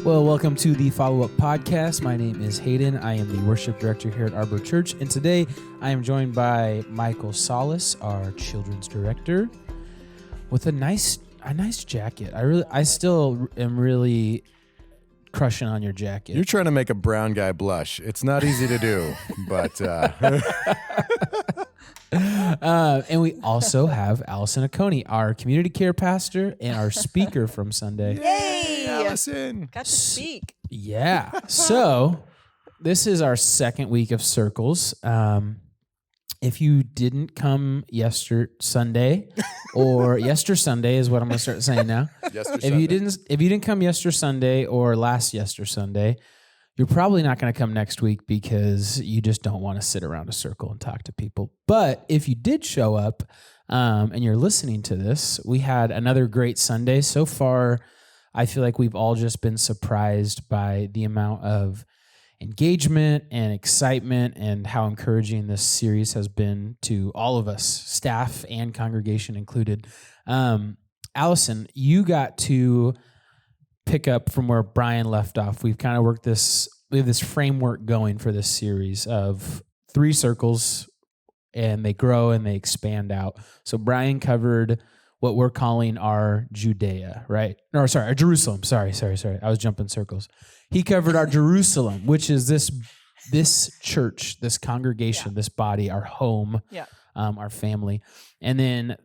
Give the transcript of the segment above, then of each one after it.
Well, welcome to the Followup podcast. My name is Hayden. I am the worship director here at Arbor Church, and today I am joined by Michael Solis, our children's director, with a nice jacket. I still am really crushing on your jacket. You're trying to make a brown guy blush. It's not easy to do, but and we also have Alison, our community care pastor and our speaker from Sunday. Yay! Alison. Got to speak. Yeah. So this is our second week of circles. If you didn't come Sunday, or Sunday is what I'm going to start saying now. If you didn't come Sunday or last Sunday, you're probably not going to come next week because you just don't want to sit around a circle and talk to people. But if you did show up and you're listening to this, we had another great Sunday. So far, I feel like we've all just been surprised by the amount of engagement and excitement and how encouraging this series has been to all of us, staff and congregation included. Alison, you got to pick up from where Brian left off. We've kind of we have this framework going for this series of 3 circles, and they grow and they expand out. So Brian covered what we're calling our Judea, right? No, sorry, our Jerusalem. Sorry. I was jumping circles. He covered our Jerusalem, which is this church, this congregation, this body, our home, our family. And then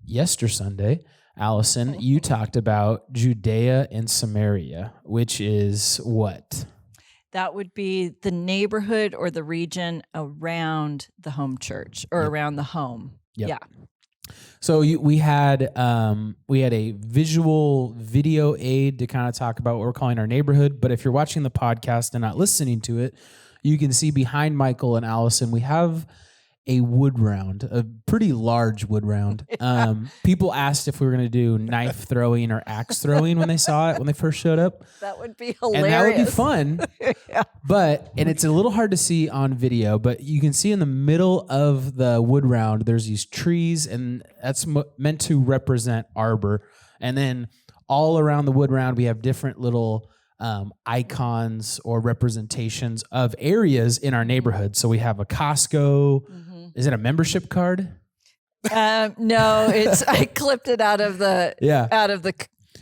Sunday, Alison, you talked about Judea and Samaria, which is what? That would be the neighborhood or the region around the home church or around the home. Yep. Yeah. So we had a video aid to kind of talk about what we're calling our neighborhood. But if you're watching the podcast and not listening to it, you can see behind Michael and Alison, we have a wood round, a pretty large wood round. Yeah. People asked if we were going to do knife throwing or axe throwing when they saw it, when they first showed up. That would be hilarious. And that would be fun. Yeah. And it's a little hard to see on video, but you can see in the middle of the wood round, there's these trees, and that's meant to represent Arbor. And then all around the wood round, we have different little icons or representations of areas in our neighborhood. So we have a Costco. Mm-hmm. Is it a membership card? No, I clipped it out of the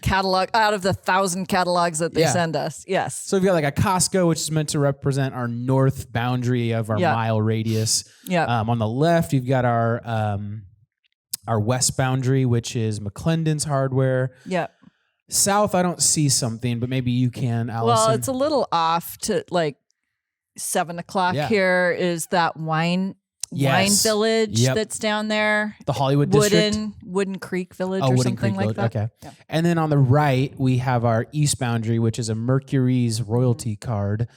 catalog, out of the 1,000 catalogs that they send us. Yes. So we've got like a Costco, which is meant to represent our north boundary of our mile radius. Yeah. On the left, you've got our west boundary, which is McClendon's Hardware. Yeah. South, I don't see something, but maybe you can, Alison. Well, it's a little off to like 7 o'clock here is that wine village that's down there. The Hollywood District? Wooden Creek Village or something like that. Okay. Yeah. And then on the right, we have our east boundary, which is a Mercury's royalty card,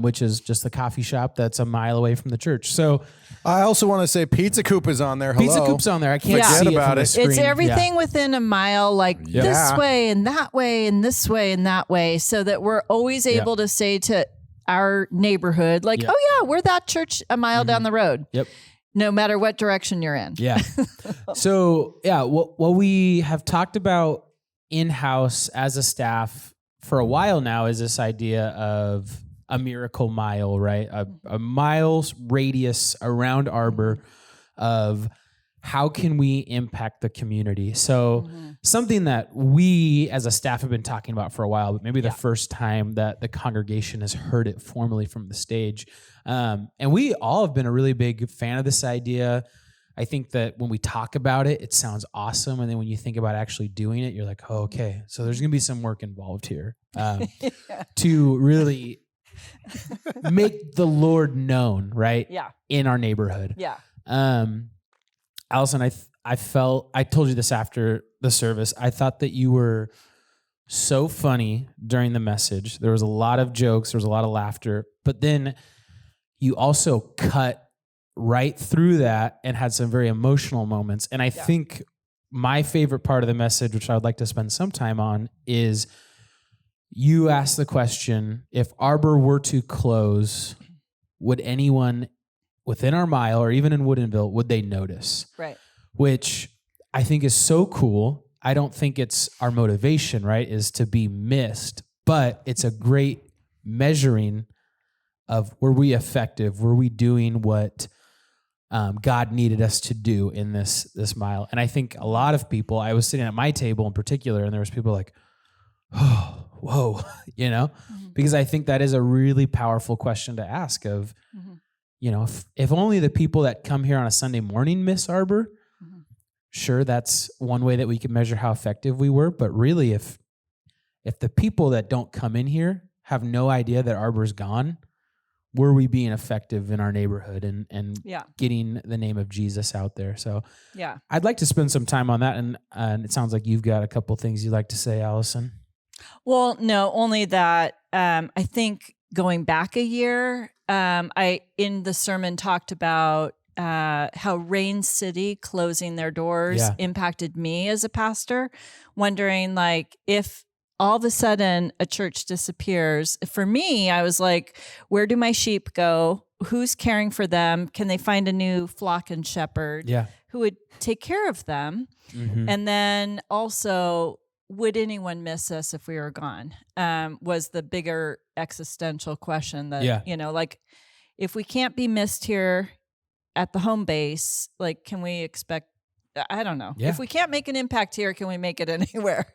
which is just the coffee shop that's a mile away from the church. So I also want to say Pizza Coop is on there. Hello. Pizza Coop's on there. I can't see it from the screen. It's everything within a mile, like this way and that way and this way and that way, so that we're always able to say to our neighborhood, like, oh yeah, we're that church a mile down the road. Yep. No matter what direction you're in. Yeah. So what we have talked about in-house as a staff for a while now is this idea of a miracle mile, right? A mile's radius around Arbor of how can we impact the community? So something that we as a staff have been talking about for a while, but maybe the first time that the congregation has heard it formally from the stage. And we all have been a really big fan of this idea. I think that when we talk about it, it sounds awesome. And then when you think about actually doing it, you're like, oh, okay, so there's going to be some work involved here to really make the Lord known, right? Yeah. In our neighborhood. Yeah. Alison, I told you this after the service, I thought that you were so funny during the message. There was a lot of jokes, there was a lot of laughter, but then you also cut right through that and had some very emotional moments. And I think my favorite part of the message, which I would like to spend some time on, is you asked the question, if Arbor were to close, would anyone within our mile or even in Woodinville, would they notice? Right. Which I think is so cool. I don't think it's our motivation, right, is to be missed. but it's a great measuring of, were we effective? Were we doing what God needed us to do in this mile? And I think a lot of people, I was sitting at my table in particular, and there was people like, oh, whoa, because I think that is a really powerful question to ask of, if only the people that come here on a Sunday morning miss Arbor, sure, that's one way that we can measure how effective we were. But really, if the people that don't come in here have no idea that Arbor's gone, were we being effective in our neighborhood and getting the name of Jesus out there? So I'd like to spend some time on that. And it sounds like you've got a couple things you'd like to say, Allison. Well, no, only that I think going back a year, I in the sermon talked about how Rain City closing their doors impacted me as a pastor, wondering like if all of a sudden a church disappears. For me, I was like, where do my sheep go? Who's caring for them? Can they find a new flock and shepherd who would take care of them? And then also, would anyone miss us if we were gone? Was the bigger existential question that, like if we can't be missed here at the home base, like, can we expect, I don't know. If we can't make an impact here, can we make it anywhere?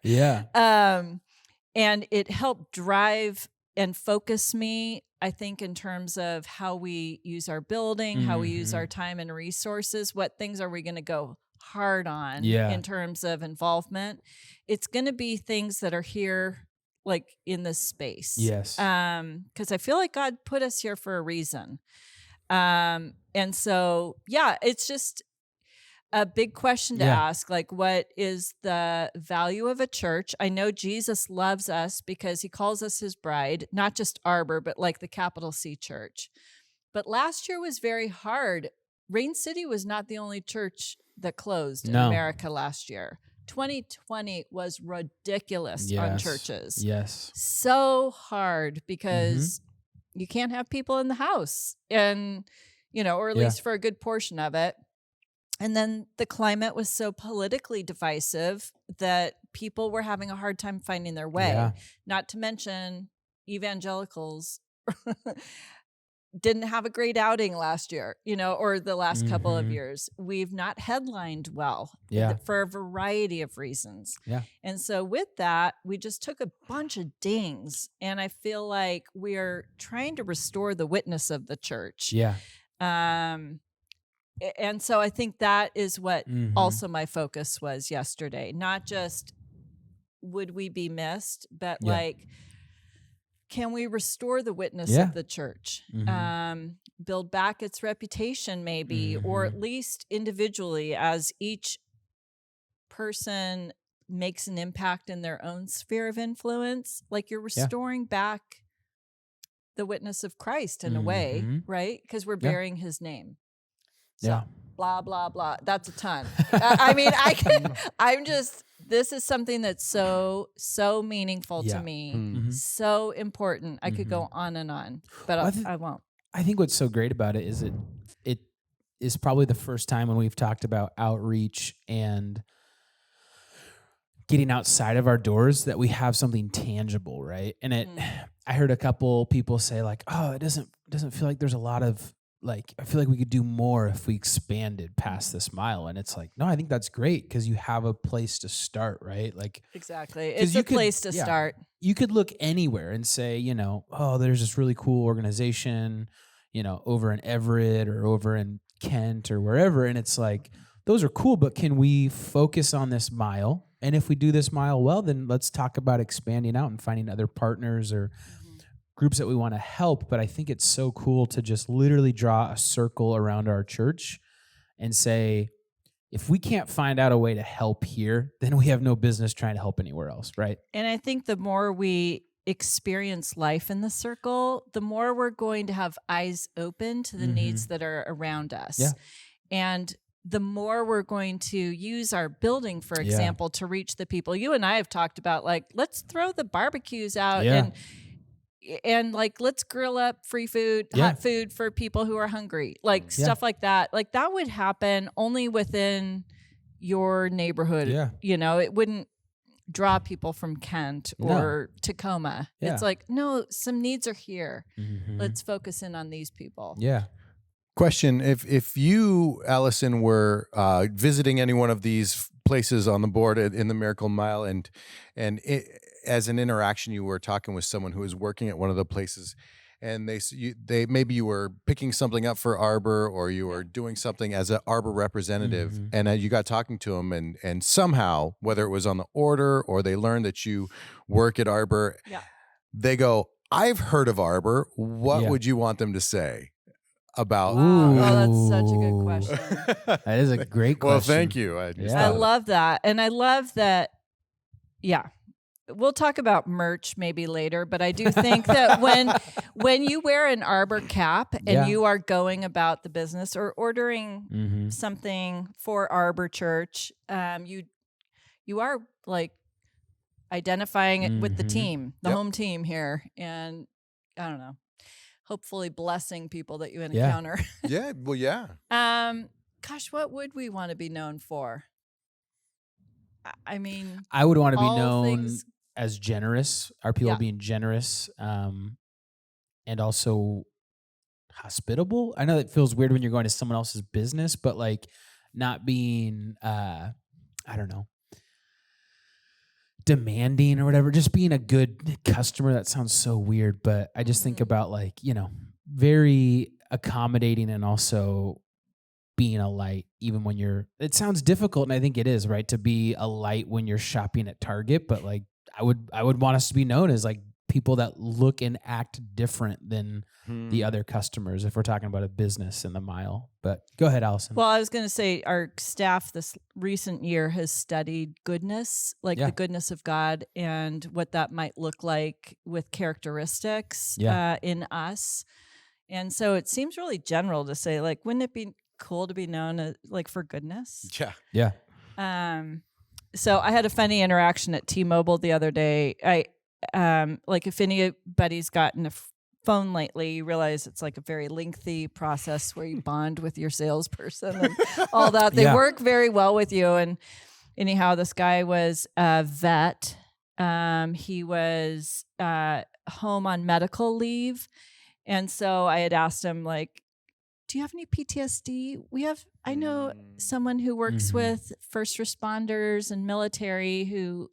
And it helped drive and focus me, I think, in terms of how we use our building, how we use our time and resources, what things are we going to go hard on in terms of involvement. It's going to be things that are here, like in this space. Yes. Because I feel like God put us here for a reason. And so, it's just a big question to ask, like, what is the value of a church? I know Jesus loves us because he calls us his bride, not just Arbor, but like the capital C church. But last year was very hard. Rain City was not the only church that closed in America last year. 2020 was ridiculous on churches. Yes. So hard because you can't have people in the house and, or at least for a good portion of it. And then the climate was so politically divisive that people were having a hard time finding their way. Not to mention evangelicals didn't have a great outing last year, or the last couple of years. We've not headlined well for a variety of reasons. And so with that, we just took a bunch of dings. And I feel like we're trying to restore the witness of the church. And so I think that is what also my focus was yesterday. Not just would we be missed, but like, can we restore the witness of the church? Build back its reputation maybe, or at least individually as each person makes an impact in their own sphere of influence. Like you're restoring back the witness of Christ in a way, right? Because we're bearing his name. So, blah, blah, blah. That's a ton. This is something that's so meaningful to me, so important. I could go on and on, but I won't. I think what's so great about it is it is probably the first time when we've talked about outreach and getting outside of our doors that we have something tangible, right? And I heard a couple people say like, oh, it doesn't feel like there's a lot of, like, I feel like we could do more if we expanded past this mile. And it's like, no, I think that's great because you have a place to start, right? Like, exactly. It's a place to start. You could look anywhere and say, oh, there's this really cool organization, over in Everett or over in Kent or wherever. And it's like, those are cool, but can we focus on this mile? And if we do this mile well, then let's talk about expanding out and finding other partners or groups that we want to help. But I think it's so cool to just literally draw a circle around our church and say, if we can't find out a way to help here, then we have no business trying to help anywhere else, right? And I think the more we experience life in the circle, the more we're going to have eyes open to the needs that are around us. And the more we're going to use our building, for example, to reach the people. You and I have talked about, like, let's throw the barbecues out and like, let's grill up free food, hot food for people who are hungry, like stuff like that. Like that would happen only within your neighborhood. It wouldn't, draw people from Kent No. or Tacoma. Yeah. It's like, no, some needs are here. Mhm. Let's focus in on these people. Yeah. Question: If you, Allison, were visiting any one of these places on the board in the Miracle Mile, and as an interaction, you were talking with someone who was working at one of the places, and they maybe you were picking something up for Arbor, or you were doing something as an Arbor representative, Mhm. and you got talking to them, and somehow, whether it was on the order or they learned that you work at Arbor, they go, "I've heard of Arbor." What Yeah. would you want them to say about? Wow. Oh, that's such a good question. That is a great question. Well, thank you. I love that. And I love that. Yeah. We'll talk about merch maybe later, but I do think that when you wear an Arbor cap and you are going about the business or ordering something for Arbor Church, you are like identifying it with the team, the home team here, and I don't know, hopefully blessing people that you encounter. Yeah. Well, yeah. Gosh, what would we want to be known for? I mean, I would want to be all known things- as generous. Our people being generous, and also hospitable. I know it feels weird when you're going to someone else's business, but like not being, I don't know, demanding or whatever. Just being a good customer. That sounds so weird, but I just think about like, very accommodating and also being a light even when it sounds difficult, and I think it is, right, to be a light when you're shopping at Target, but like I would want us to be known as like people that look and act different than the other customers if we're talking about a business in the mile. But go ahead, Alison. Well, I was going to say our staff this recent year has studied goodness, like the goodness of God and what that might look like with characteristics in us. And so it seems really general to say, like, wouldn't it be cool to be known as, like, for goodness? Yeah. So I had a funny interaction at T-Mobile the other day. Like if anybody's gotten a phone lately, you realize it's like a very lengthy process where you bond with your salesperson and all that. They work very well with you. And anyhow, this guy was a vet. He was home on medical leave. And so I had asked him, like, do you have any PTSD? I know someone who works with first responders and military who,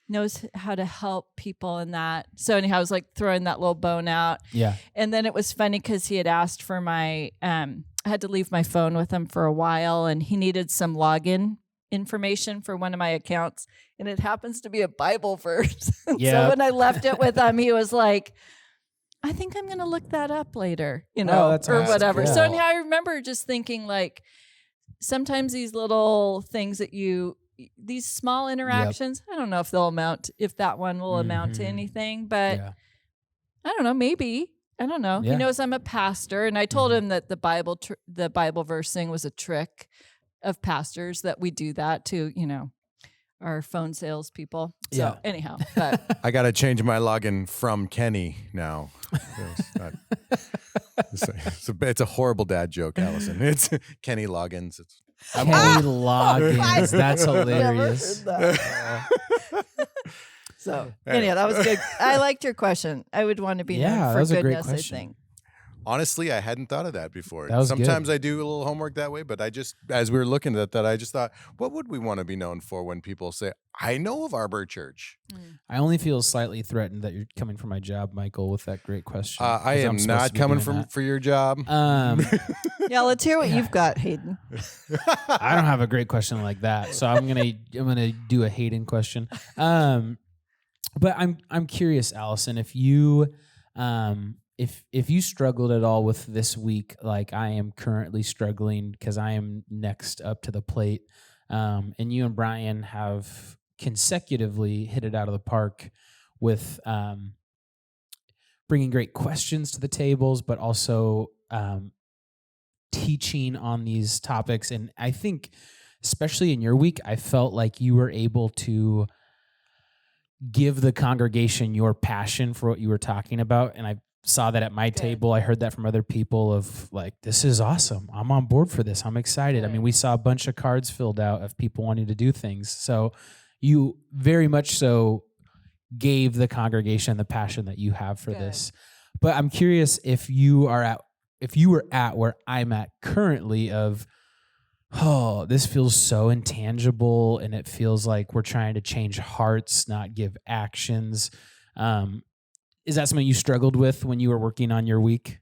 knows how to help people in that. So anyhow, I was like throwing that little bone out. Yeah. And then it was funny because he had asked for I had to leave my phone with him for a while, and he needed some login information for one of my accounts. And it happens to be a Bible verse. So when I left it with him, he was like, I think I'm going to look that up later, or whatever. Cool. So anyhow, I remember just thinking, like, sometimes these little things that these small interactions, I don't know if if that one will amount to anything, but I don't know, maybe. I don't know. Yeah. He knows I'm a pastor, and I told him that the Bible verse thing was a trick of pastors, that we do that to, our phone salespeople. So anyhow, but I got to change my login from Kenny now. It's a horrible dad joke, Allison. It's Kenny Loggins. Kenny Loggins. That's hilarious. So anyhow, that was good. I liked your question. I would want to be known for goodness, I think. Honestly, I hadn't thought of that before. That was Sometimes good. I do a little homework that way, but as we were looking at that, I just thought, what would we want to be known for when people say, I know of Arbor Church? I only feel slightly threatened that you're coming for my job, Michael, with that great question. I am not coming for your job. Yeah, let's hear what you've got, Hayden. I don't have a great question like that, so I'm gonna do a Hayden question. But I'm curious, Allison, if you if you struggled at all with this week, like I am currently struggling because I am next up to the plate, and you and Brian have consecutively hit it out of the park with bringing great questions to the tables, but also teaching on these topics. And I think, especially in your week, I felt like you were able to give the congregation your passion for what you were talking about. And I saw that at my table. I heard that from other people of like, this is awesome. I'm on board for this. I'm excited. I mean, we saw a bunch of cards filled out of people wanting to do things. So you very much so gave the congregation the passion that you have for this. But I'm curious if you were at where I'm at currently of, oh, this feels so intangible and it feels like we're trying to change hearts, not give actions. Is that something you struggled with when you were working on your week?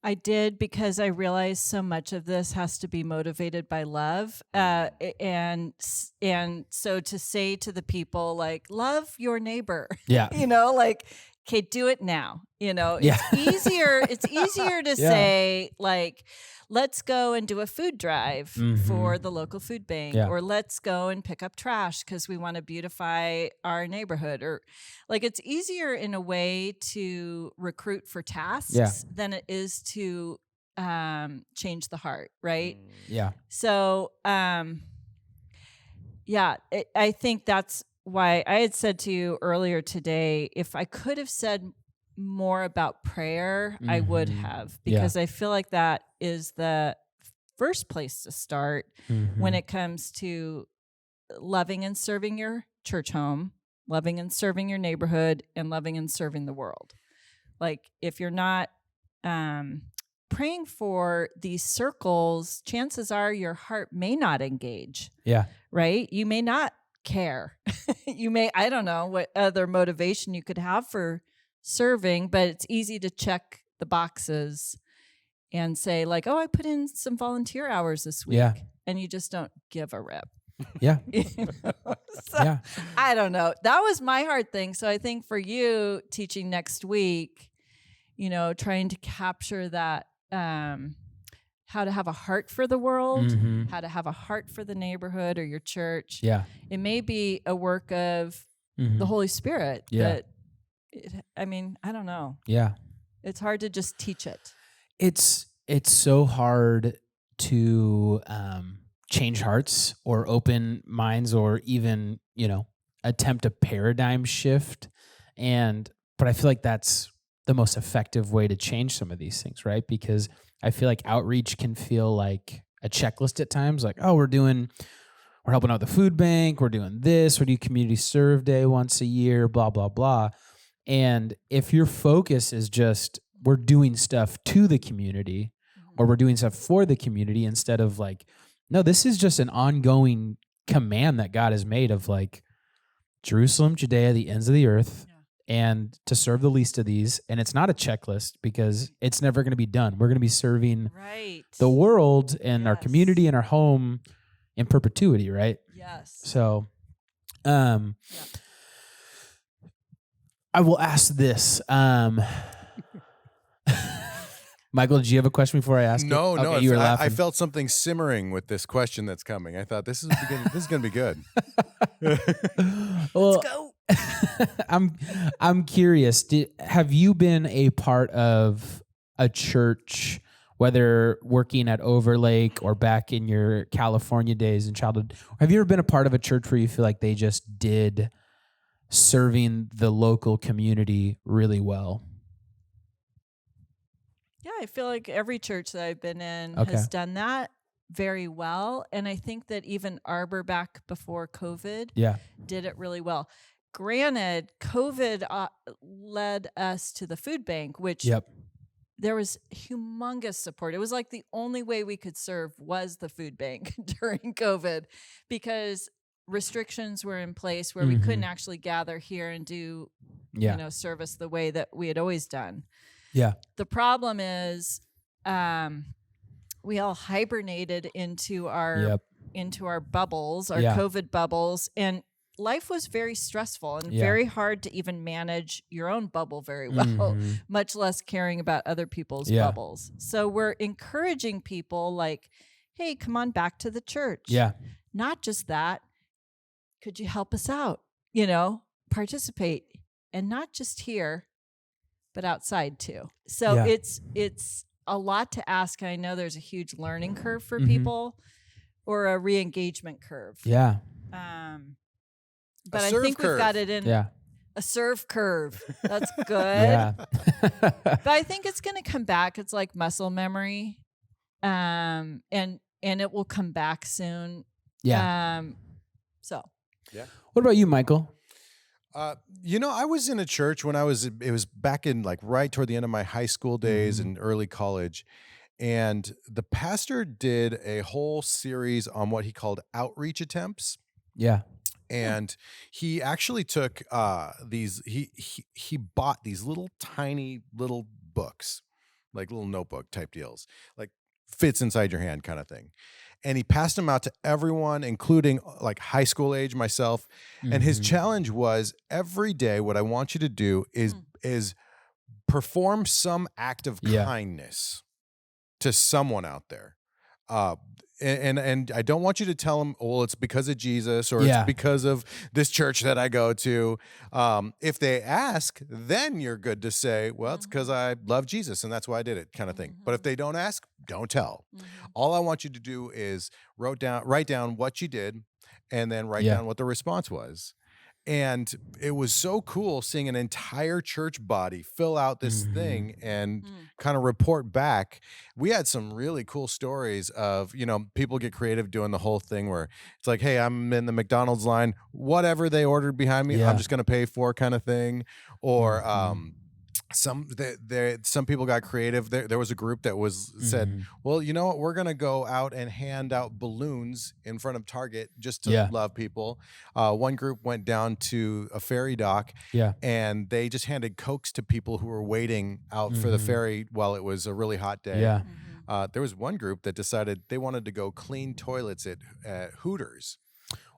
I did, because I realized so much of this has to be motivated by love. And so to say to the people, like, love your neighbor, Yeah. like, okay, do it now. It's easier. It's easier to say, like, let's go and do a food drive for the local food bank, or let's go and pick up trash because we want to beautify our neighborhood, or like, it's easier in a way to recruit for tasks than it is to change the heart. Right. Yeah. So, I think that's why I had said to you earlier today, if I could have said more about prayer, I would have, because I feel like that is the first place to start when it comes to loving and serving your church home, loving and serving your neighborhood, and loving and serving the world. Like, if you're not praying for these circles, chances are your heart may not engage. Yeah. Right? You may not care. I don't know what other motivation you could have for serving, but it's easy to check the boxes and say, like, oh, I put in some volunteer hours this week. Yeah. And you just don't give a rip. Yeah. So, I don't know. That was my hard thing. So I think for you, teaching next week, trying to capture that, how to have a heart for the world, how to have a heart for the neighborhood or your church. Yeah. It may be a work of the Holy Spirit. Yeah. I don't know. Yeah. It's hard to just teach it. It's so hard to change hearts or open minds or even, attempt a paradigm shift. But I feel like that's the most effective way to change some of these things, right? Because I feel like outreach can feel like a checklist at times, like, oh, we're helping out the food bank, we're doing this, we do community serve day once a year, blah, blah, blah. And if your focus is just, we're doing stuff to the community or we're doing stuff for the community instead of like, no, this is just an ongoing command that God has made of like Jerusalem, Judea, the ends of the earth, and to serve the least of these. And it's not a checklist because it's never going to be done. We're going to be serving the world and our community and our home in perpetuity, right? Yes. So I will ask this. Michael, did you have a question before I ask it? No, Okay, you were laughing. I felt something simmering with this question that's coming. I thought this is going to be good. Well, let's go. I'm curious. Have you been a part of a church, whether working at Overlake or back in your California days in childhood? Have you ever been a part of a church where you feel like they just did serving the local community really well? Yeah, I feel like every church that I've been in has done that very well. And I think that even Arbor back before COVID did it really well. Granted, COVID led us to the food bank, which there was humongous support. It was like the only way we could serve was the food bank during COVID because restrictions were in place where we couldn't actually gather here and do service the way that we had always done. Yeah. The problem is we all hibernated into our bubbles, our COVID bubbles, and life was very stressful and very hard to even manage your own bubble very well, much less caring about other people's bubbles. So we're encouraging people like, hey, come on back to the church. Yeah. Not just that. Could you help us out? Participate. And not just here, but outside too. So it's a lot to ask. I know there's a huge learning curve for people or a re-engagement curve. Yeah. But I think we've got it in a serve curve. That's good. But I think it's going to come back. It's like muscle memory. And it will come back soon. Yeah. So Yeah. What about you, Michael? I was in a church when it was back in like right toward the end of my high school days and early college. And the pastor did a whole series on what he called outreach attempts. Yeah. And he actually took he bought these little tiny little books, like little notebook type deals, like fits inside your hand kind of thing. And he passed them out to everyone, including like high school age myself. And his challenge was every day, what I want you to do is perform some act of kindness to someone out there. And I don't want you to tell them, well, it's because of Jesus or it's because of this church that I go to. If they ask, then you're good to say, well, it's because I love Jesus and that's why I did it kind of thing. But if they don't ask, don't tell. All I want you to do is write down what you did and then write down what the response was. And it was so cool seeing an entire church body fill out this thing and kind of report back. We had some really cool stories of, people get creative doing the whole thing where it's like, hey, I'm in the McDonald's line, whatever they ordered behind me, I'm just going to pay for kind of thing. Or, some people got creative. There was a group that said, well, you know what? We're going to go out and hand out balloons in front of Target just to love people. One group went down to a ferry dock and they just handed Cokes to people who were waiting out for the ferry while it was a really hot day. Yeah. There was one group that decided they wanted to go clean toilets at Hooters.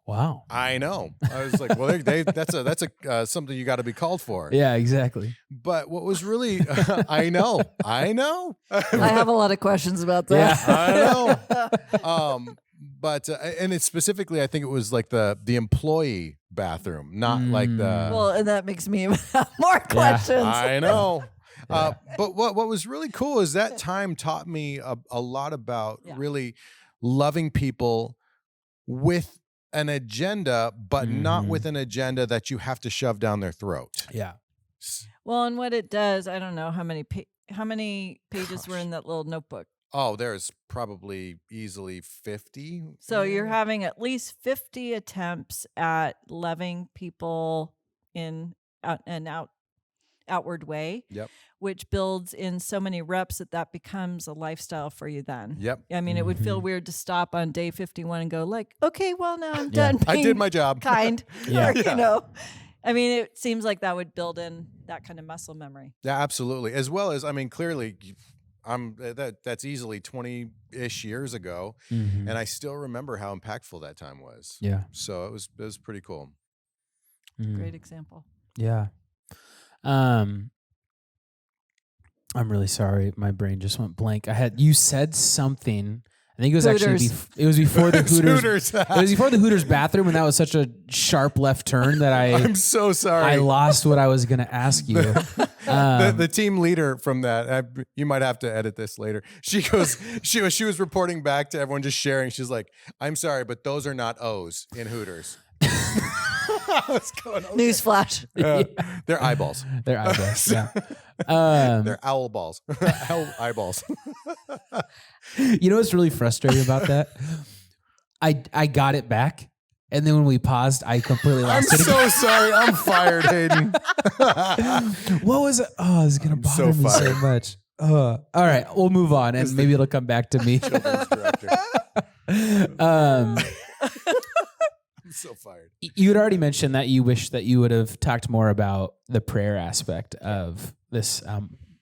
Wow. I know. I was like, well, that's something you got to be called for. Yeah, exactly. But what was really, I know. I have a lot of questions about that. Yeah, I know. But and it's specifically, I think it was like the employee bathroom, not like the. Well, and that makes me have more questions. I know. But what was really cool is that time taught me a lot about really loving people with an agenda, but not with an agenda that you have to shove down their throat. Yeah. Well, and what it does, I don't know how many pages were in that little notebook. Oh, there's probably easily 50. So you're having at least 50 attempts at loving people in an outward way. Yep. Which builds in so many reps that becomes a lifestyle for you then. Yep. I mean, it would feel weird to stop on day 51 and go like, okay, well, now I'm done being I did my job. Kind. Or, I mean, it seems like that would build in that kind of muscle memory. Yeah, absolutely. As well as, I mean, clearly that's easily 20-ish years ago. And I still remember how impactful that time was. Yeah. So it was pretty cool. Great example. Yeah. I'm really sorry. My brain just went blank. You said something. I think it was Hooters. it was before the Hooters. Hooters. It was before the Hooters bathroom, and that was such a sharp left turn that I'm so sorry. I lost what I was going to ask you. The team leader from that, you might have to edit this later. She goes, she was reporting back to everyone, just sharing. She's like, "I'm sorry, but those are not O's in Hooters." What's going on? Newsflash. They're eyeballs. They're eyeballs. Yeah. They're owl balls. Owl eyeballs. You know what's really frustrating about that? I got it back, and then when we paused, I completely lost it. I'm so sorry. I'm fired, Hayden. What was it? Oh, it's gonna bother me so much. All right, we'll move on, and maybe it'll come back to me. Children's director. I'm so fired. You had already mentioned that you wish that you would have talked more about the prayer aspect of this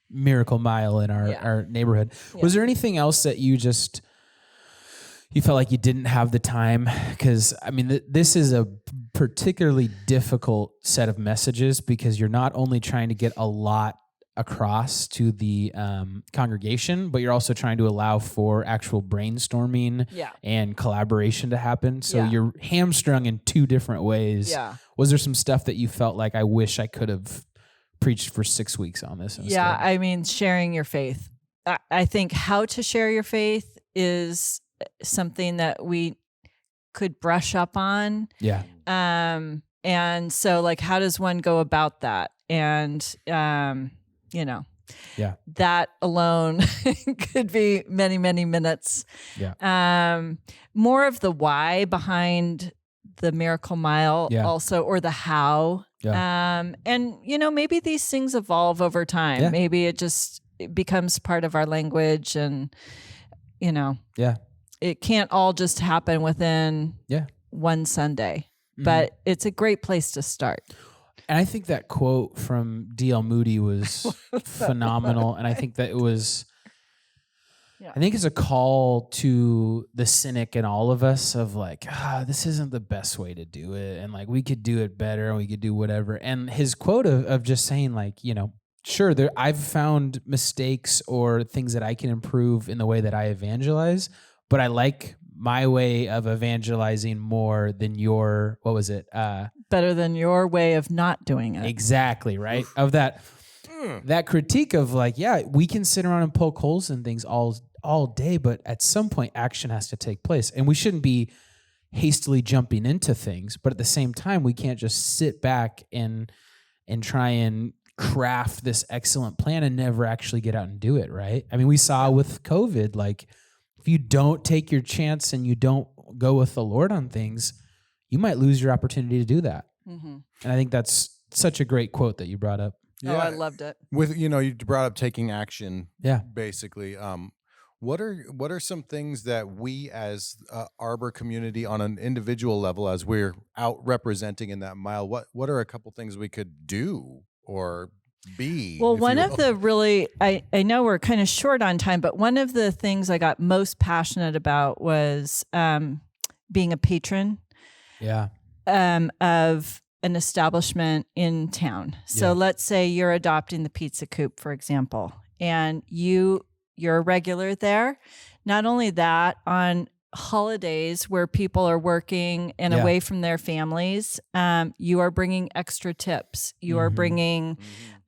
Miracle Mile in our neighborhood. Yeah. Was there anything else that you felt like you didn't have the time? Because, I mean, this is a particularly difficult set of messages because you're not only trying to get a lot across to the congregation, but you're also trying to allow for actual brainstorming and collaboration to happen. So you're hamstrung in two different ways. Yeah. Was there some stuff that you felt like I wish I could have preached for 6 weeks on this instead? Yeah, I mean, sharing your faith. I think how to share your faith is something that we could brush up on. Yeah. And so like, how does one go about that? And, that alone could be many, many minutes. Yeah. More of the why behind the Miracle Mile also, or the how. Yeah. And, maybe these things evolve over time. Yeah. Maybe it becomes part of our language, and, it can't all just happen within one Sunday, but it's a great place to start. And I think that quote from D.L. Moody was phenomenal. And I think that it was, I think it's a call to the cynic in all of us of like, this isn't the best way to do it. And like, we could do it better and we could do whatever. And his quote of just saying like, sure, I've found mistakes or things that I can improve in the way that I evangelize, but I like my way of evangelizing more than your, what was it? Better than your way of not doing it. Exactly, right? Of that critique of like, we can sit around and poke holes in things all day, but at some point action has to take place. And we shouldn't be hastily jumping into things, but at the same time, we can't just sit back and try and craft this excellent plan and never actually get out and do it, right? I mean, we saw with COVID, like, if you don't take your chance and you don't go with the Lord on things, you might lose your opportunity to do that. Mm-hmm. And I think that's such a great quote that you brought up. Yeah. Oh, I loved it. With you brought up taking action. Yeah. Basically, what are some things that we as Arbor community on an individual level, as we're out representing in that mile, what are a couple things we could do or be? Well, one of the really, I know we're kind of short on time, but one of the things I got most passionate about was being a patron of an establishment in town. So let's say you're adopting the Pizza Coop, for example, and you're a regular there. Not only that, on holidays where people are working and away from their families, you are bringing extra tips. You are bringing,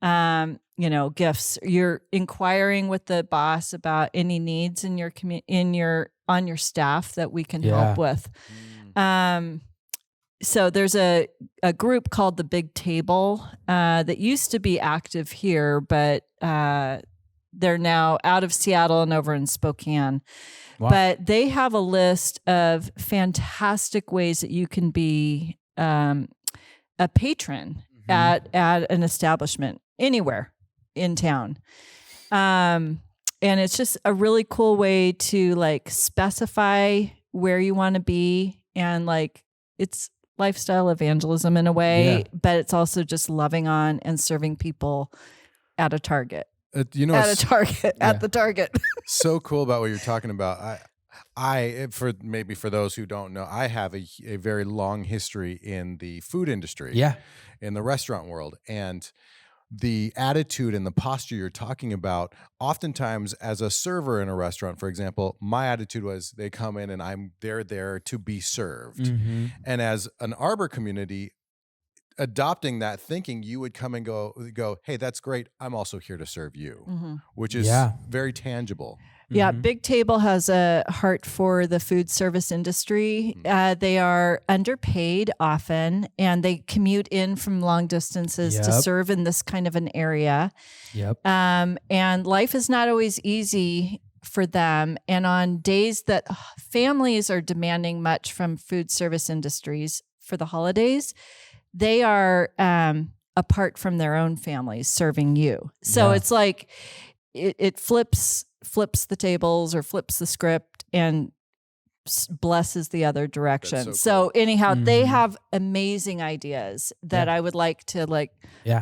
gifts. You're inquiring with the boss about any needs in your on your staff that we can help with. So there's a group called the Big Table that used to be active here, but they're now out of Seattle and over in Spokane. Wow. But they have a list of fantastic ways that you can be a patron at an establishment anywhere in town. And it's just a really cool way to like specify where you want to be, and like it's lifestyle evangelism in a way, but it's also just loving on and serving people at a Target. At the Target. So cool about what you're talking about. For those who don't know, I have a very long history in the food industry, in the restaurant world, and the attitude and the posture you're talking about, oftentimes as a server in a restaurant, for example, my attitude was they come in and they're there to be served. And as an Arbor community, adopting that thinking, you would come and go, hey, that's great. I'm also here to serve you, which is very tangible. Yeah, Big Table has a heart for the food service industry. They are underpaid often, and they commute in from long distances to serve in this kind of an area. And life is not always easy for them. And on days that families are demanding much from food service industries for the holidays, they are apart from their own families serving you. So it's like it flips the tables or flips the script and blesses the other direction. So cool. Anyhow, they have amazing ideas that I would like to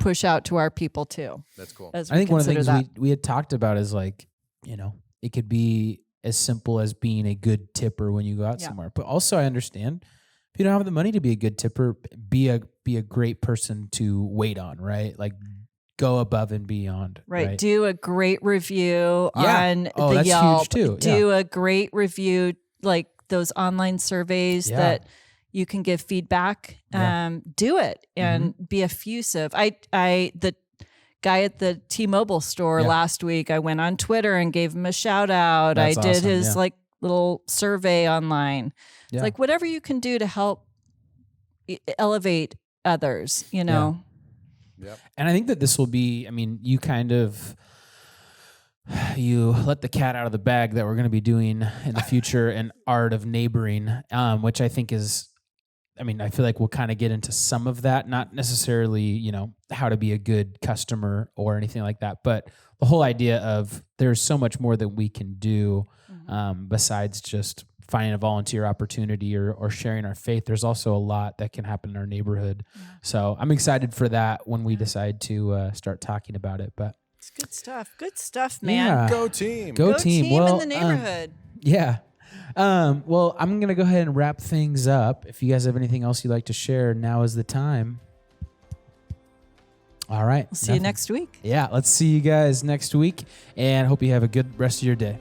push out to our people too. That's cool. I think one of the things we had talked about is it could be as simple as being a good tipper when you go out somewhere. But also I understand if you don't have the money to be a good tipper, be a great person to wait on, right? Like go above and beyond. Right. Do a great review on the Yelp. Huge too. Do a great review, like those online surveys that you can give feedback. Do it and be effusive. The guy at the T-Mobile store last week, I went on Twitter and gave him a shout out. That's did awesome. His little survey online. It's like whatever you can do to help elevate others, Yep. And I think that this will be, you let the cat out of the bag that we're going to be doing in the future, an art of neighboring, which I think is I mean, I feel like we'll kind of get into some of that, not necessarily, how to be a good customer or anything like that, but the whole idea of there's so much more that we can do besides just finding a volunteer opportunity or sharing our faith. There's also a lot that can happen in our neighborhood. Yeah. So I'm excited for that when we decide to start talking about it. But it's good stuff. Good stuff, man. Yeah. Go team. Go team. Well, in the neighborhood. Yeah. Well, I'm going to go ahead and wrap things up. If you guys have anything else you'd like to share, now is the time. All right. We'll see you next week. Yeah. Let's see you guys next week, and hope you have a good rest of your day.